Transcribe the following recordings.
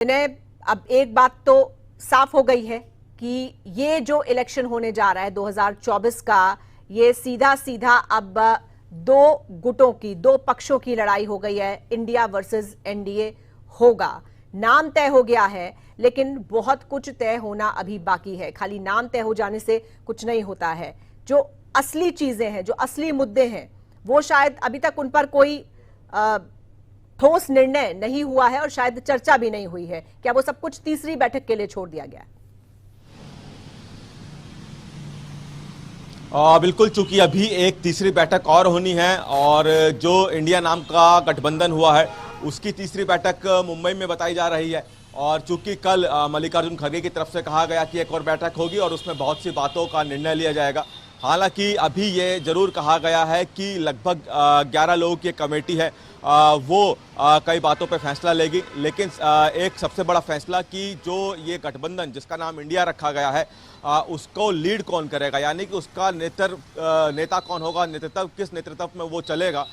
इन्हें अब एक बात तो साफ हो गई है कि ये जो इलेक्शन होने जा रहा है 2024 का, ये सीधा सीधा अब दो गुटों की, दो पक्षों की लड़ाई हो गई है। इंडिया वर्सेस एनडीए होगा। नाम तय हो गया है, लेकिन बहुत कुछ तय होना अभी बाकी है। खाली नाम तय हो जाने से कुछ नहीं होता है। जो असली चीजें हैं, जो असली मुद्दे हैं, वो शायद अभी तक उन पर कोई ठोस निर्णय नहीं हुआ है और शायद चर्चा भी नहीं हुई है। क्या वो सब कुछ तीसरी बैठक के लिए छोड़ दिया गया है? बिल्कुल, चूंकि अभी एक तीसरी बैठक और होनी है और जो इंडिया नाम का गठबंधन हुआ है उसकी तीसरी बैठक मुंबई में बताई जा रही है। और चूंकि कल मल्लिकार्जुन खड़गे की तरफ से कहा गया कि एक और बैठक होगी और उसमें बहुत सी बातों का निर्णय लिया जाएगा। हालांकि अभी ये जरूर कहा गया है कि लगभग 11 लोगों की एक कमेटी है, वो कई बातों पे फैसला लेगी। लेकिन एक सबसे बड़ा फैसला कि जो ये गठबंधन जिसका नाम इंडिया रखा गया है उसको लीड कौन करेगा, यानी कि उसका नेता कौन होगा, नेतृत्व किस नेतृत्व में वो चलेगा,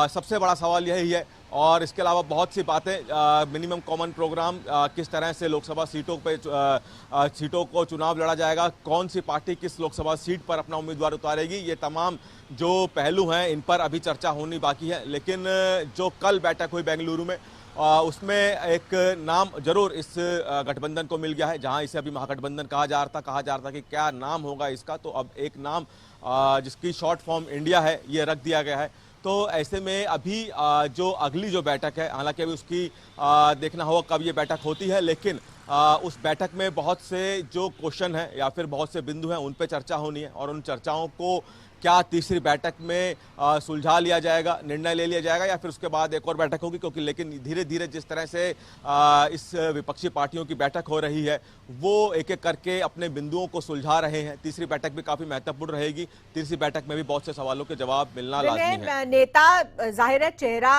सबसे बड़ा सवाल यही है। और इसके अलावा बहुत सी बातें, मिनिमम कॉमन प्रोग्राम, किस तरह से लोकसभा सीटों को चुनाव लड़ा जाएगा, कौन सी पार्टी किस लोकसभा सीट पर अपना उम्मीदवार उतारेगी, ये तमाम जो पहलू हैं इन पर अभी चर्चा होनी बाकी है। लेकिन जो कल बैठक हुई बेंगलुरु में, उसमें एक नाम जरूर इस गठबंधन को मिल गया है। जहां इसे अभी महागठबंधन कहा जा रहा था कि क्या नाम होगा इसका, तो अब एक नाम जिसकी शॉर्ट फॉर्म इंडिया है ये रख दिया गया है। तो ऐसे में अभी जो अगली जो बैठक है, हालांकि अभी उसकी देखना होगा कब ये बैठक होती है, लेकिन उस बैठक में बहुत से जो क्वेश्चन हैं या फिर बहुत से बिंदु हैं उन पे चर्चा होनी है। और उन चर्चाओं को क्या तीसरी बैठक में सुलझा लिया जाएगा, निर्णय ले लिया जाएगा, या फिर उसके बाद एक और बैठक होगी। क्योंकि लेकिन धीरे धीरे जिस तरह से इस विपक्षी पार्टियों की बैठक हो रही है वो एक एक करके अपने बिंदुओं को सुलझा रहे हैं। तीसरी बैठक भी काफी महत्वपूर्ण रहेगी। तीसरी बैठक में भी बहुत से सवालों के जवाब मिलना लाजमी है। नेता जाहिर है चेहरा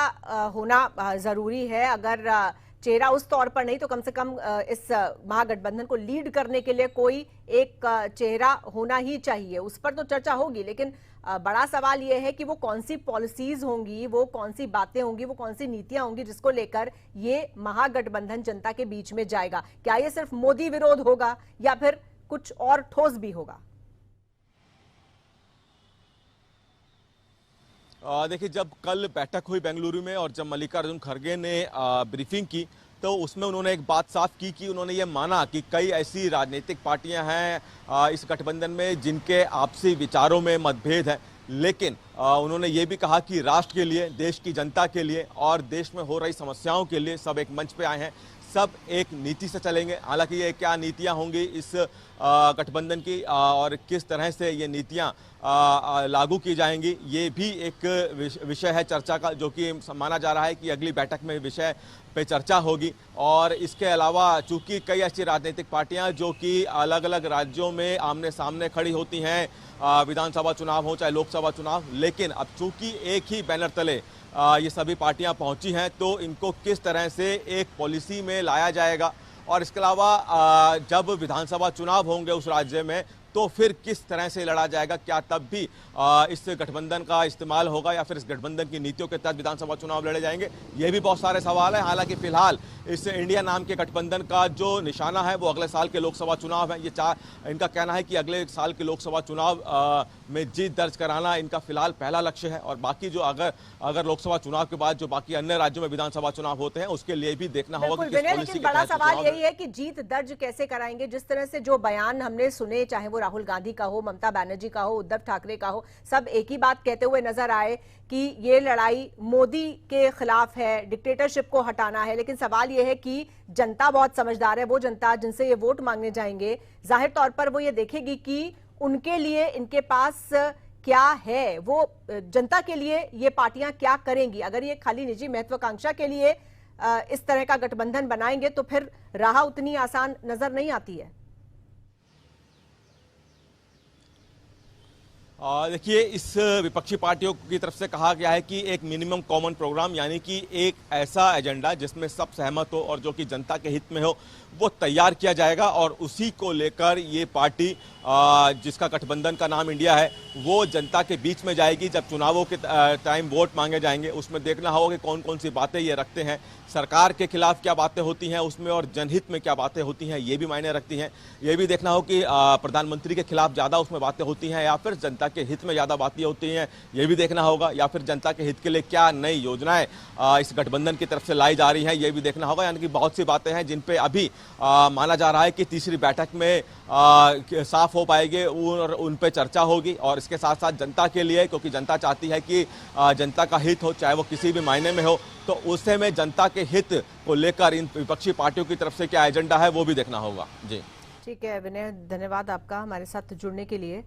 होना जरूरी है। अगर चेहरा उस तौर पर नहीं तो कम से कम इस महागठबंधन को लीड करने के लिए कोई एक चेहरा होना ही चाहिए। उस पर तो चर्चा होगी, लेकिन बड़ा सवाल यह है कि वो कौन सी पॉलिसीज होंगी, वो कौन सी बातें होंगी, वो कौन सी नीतियां होंगी जिसको लेकर ये महागठबंधन जनता के बीच में जाएगा। क्या ये सिर्फ मोदी विरोध होगा या फिर कुछ और ठोस भी होगा? देखिए, जब कल बैठक हुई बेंगलुरु में और जब मल्लिकार्जुन खड़गे ने ब्रीफिंग की तो उसमें उन्होंने एक बात साफ की कि उन्होंने ये माना कि कई ऐसी राजनीतिक पार्टियां हैं इस गठबंधन में जिनके आपसी विचारों में मतभेद है। लेकिन उन्होंने ये भी कहा कि राष्ट्र के लिए, देश की जनता के लिए और देश में हो रही समस्याओं के लिए सब एक मंच पे आए हैं, सब एक नीति से चलेंगे। हालांकि ये क्या नीतियां होंगी इस गठबंधन की और किस तरह से ये नीतियां लागू की जाएंगी, ये भी एक विषय है चर्चा का, जो कि माना जा रहा है कि अगली बैठक में विषय पे चर्चा होगी। और इसके अलावा चूंकि कई ऐसी राजनीतिक पार्टियां जो कि अलग अलग राज्यों में आमने सामने खड़ी होती हैं, विधानसभा चुनाव हो चाहे लोकसभा चुनाव, लेकिन अब चूंकि एक ही बैनर तले ये सभी पार्टियां पहुंची हैं तो इनको किस तरह से एक पॉलिसी में लाया जाएगा। और इसके अलावा जब विधानसभा चुनाव होंगे उस राज्य में तो फिर किस तरह से लड़ा जाएगा, क्या तब भी इस गठबंधन का इस्तेमाल होगा या फिर इस गठबंधन की नीतियों के तहत विधानसभा चुनाव लड़े जाएंगे, ये भी बहुत सारे सवाल हैं। हालांकि फिलहाल इस इंडिया नाम के गठबंधन का जो निशाना है वो अगले साल के लोकसभा चुनाव है। इनका कहना है कि अगले साल के लोकसभा चुनाव में जीत दर्ज कराना इनका फिलहाल पहला लक्ष्य है। और बाकी जो अगर लोकसभा चुनाव के बाद जो बाकी अन्य राज्यों में विधानसभा चुनाव होते हैं उसके लिए भी देखना होगा कि लेकिन बड़ा सवाल यही है कि जीत दर्ज कैसे कराएंगे। जिस तरह से जो बयान हमने सुने, चाहे वो राहुल गांधी का हो, ममता बनर्जी का हो, उद्धव ठाकरे का हो, सब एक ही बात कहते हुए नजर आए कि ये लड़ाई मोदी के खिलाफ है, डिक्टेटरशिप को हटाना है। लेकिन सवाल यह है कि जनता बहुत समझदार है। वो जनता जिनसे ये वोट मांगने जाएंगे, जाहिर तौर पर वो ये देखेगी कि उनके लिए इनके पास क्या है, वो जनता के लिए ये पार्टियां क्या करेंगी। अगर ये खाली निजी महत्वाकांक्षा के लिए इस तरह का गठबंधन बनाएंगे तो फिर राह उतनी आसान नजर नहीं आती है। देखिए, इस विपक्षी पार्टियों की तरफ से कहा गया है कि एक मिनिमम कॉमन प्रोग्राम, यानी कि एक ऐसा एजेंडा जिसमें सब सहमत हो और जो कि जनता के हित में हो, वो तैयार किया जाएगा और उसी को लेकर ये पार्टी जिसका गठबंधन का नाम इंडिया है, वो जनता के बीच में जाएगी। जब चुनावों के टाइम वोट मांगे जाएंगे, उसमें देखना होगा कि कौन कौन सी बातें ये रखते हैं, सरकार के खिलाफ क्या बातें होती हैं उसमें और जनहित में क्या बातें होती हैं, ये भी मायने रखती हैं। ये भी देखना हो कि प्रधानमंत्री के खिलाफ ज़्यादा उसमें बातें होती हैं या फिर जनता के हित में ज़्यादा बातें होती हैं, ये भी देखना होगा। या फिर जनता के हित के लिए क्या नई योजनाएं इस गठबंधन की तरफ से लाई जा रही हैं, ये भी देखना होगा। यानी कि बहुत सी बातें हैं जिन पे अभी माना जा रहा है कि तीसरी बैठक में साफ हो पाएंगे और उन पे चर्चा होगी। और इसके साथ साथ जनता के लिए, क्योंकि जनता चाहती है कि जनता का हित हो, चाहे वो किसी भी मायने में हो, तो उससे में जनता के हित को लेकर इन विपक्षी पार्टियों की तरफ से क्या एजेंडा है वो भी देखना होगा। जी ठीक है विनय, धन्यवाद आपका हमारे साथ जुड़ने के लिए।